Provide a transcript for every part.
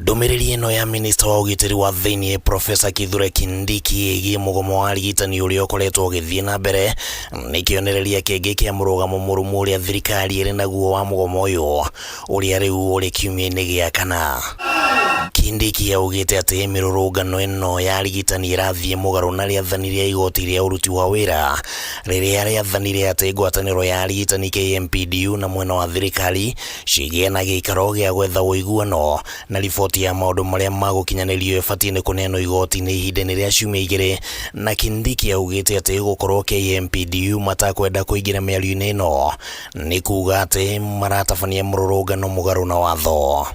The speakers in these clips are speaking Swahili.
Ndumiriri ino ya minista wa ugitiri wa thiini Profesa Kithure Kindiki igi mugomo wa arigitani uria ukoretwo ugithie na mbere ni kionereria kingi kia murugamo murumu uria thirikari iri naguo wa mugomo uyu uria riu uri kiumia-ini gia kana. Kindiki augite ati mirurungano ino ya arigitani irathie mugaru na riathani ria igoti ria uruti wa wira riria riathanire ati ngwataniro ya arigitani KMPDU na mwena wa thirikari cigie na giikaro gia gwetha uiguano na riboti ya maundu maria magukinyanirio ibatie ni kuneno igoti-ini ihinda-ini ria ciumia igiri. Na Kindiki augite ati gukorwo KMPDU matakwenda kuingira miario-ini ino ni kuga ati maratabania mururungano mugaru na watho.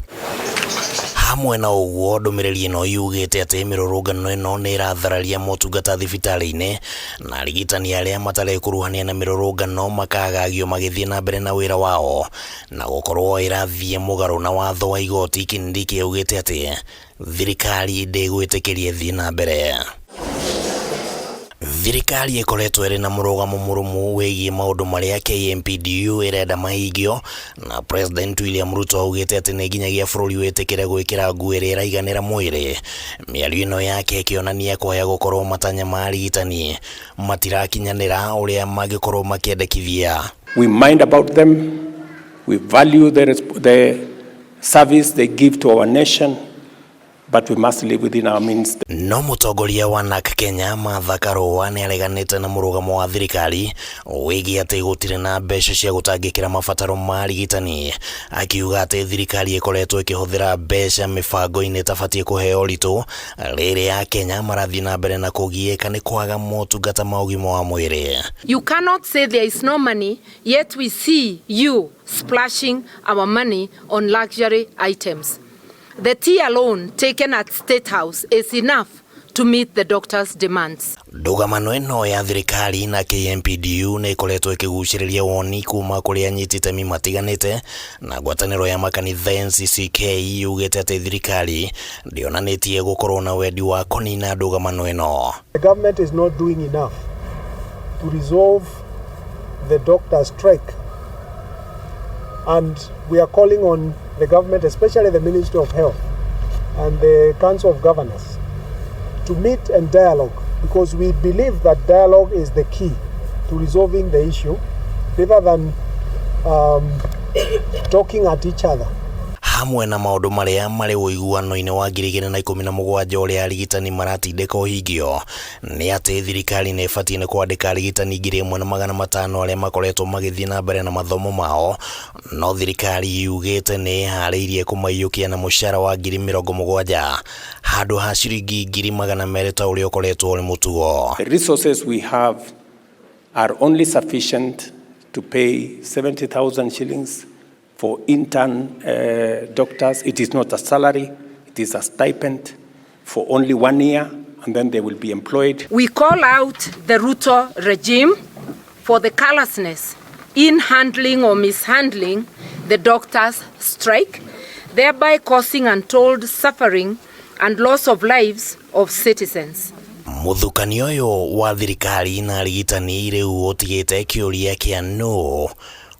Hamwe na uguo ndumiriri ino yugite ati mirurungano ino ni irathararia motungata thibitari-ini na arigitani aria matare kuruhania na mirurungano makagagio magithie na mbere na wira wao na gukorwo irathie mugaru na watho wa igoti. Kindiki yugite ati thirikari ndigwitikiria thie na mbere. Thirikari ikoretwo iri na murugamo murumu wigie maundu maria KMPDU irenda mahingio na President William Ruto augite ati ni nginyagia bururi witikire gwikira nguo iria iraiganira mwiri. Miario ino yake ikionania kuhaya gukorwo matanya ma arigitani matirakinyanira uria magikorwo makiendekithia. We mind about them, we value the service they give to our nation, but we must live within our means. No mutongoria wa NARC Kenya Martha Karua ni areganite na murugamo wa thirikari wigie ati gutire na mbeca cia gutangikira mabataro ma arigitani, akiuga ati thirikari ikoretwo ikihuthira mbeca mibango-ini tabatie kuheo ritu riria Kenya marathie na mbere na kugieka ni kwaga motungata ma ugima wa mwiri. You cannot say there is no money, yet we see you splashing our money on luxury items. The tea alone taken at State House is enough to meet the doctor's demands. Ndugamano ino ya thirikari na KMPDU ni ikoretwo ikiguciriria woni kuma kuri anyiti itemi matiganite na ngwataniro ya makanitha NCCK yugite ati thirikari ndionanitie gukorwo na wendi wa kunina ndugamano ino. The government is not doing enough to resolve the doctor's strike, and we are calling on the government, especially the Ministry of Health and the Council of Governors, to meet and dialogue, because we believe that dialogue is the key to resolving the issue rather than talking at each other. Hamwe na maundu maria mari uiguano-ini wa 2017 uria arigitani maratindika uhingio ni ati thirikari ni ibatie ni kwandika arigitani 1,500 aria makoretwo magithie na mbere na mathomo mao, no thirikari yugite ni hariirie kumaiyukia na mushara wa 70,000 handu ha ciringi 200,000 ta uria ukoretwo uri mutugo. The resources we have are only sufficient to pay 70,000 shillings for intern doctors. It is not a salary, it is a stipend for only 1 year, and then they will be employed. We call out the Ruto regime for the callousness in handling or mishandling the doctors' strike, thereby causing untold suffering and loss of lives of citizens. Muthukanio uyu wa thirikari na arigitani riu utigite kiuria kia no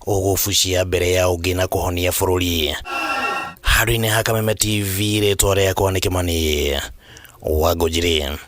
ugufucia mbere ya ungi na kuhonia bururi. Harĩ-inĩ ha Kameme TV ritwa riakwa ni Kimani Wangũnjiri.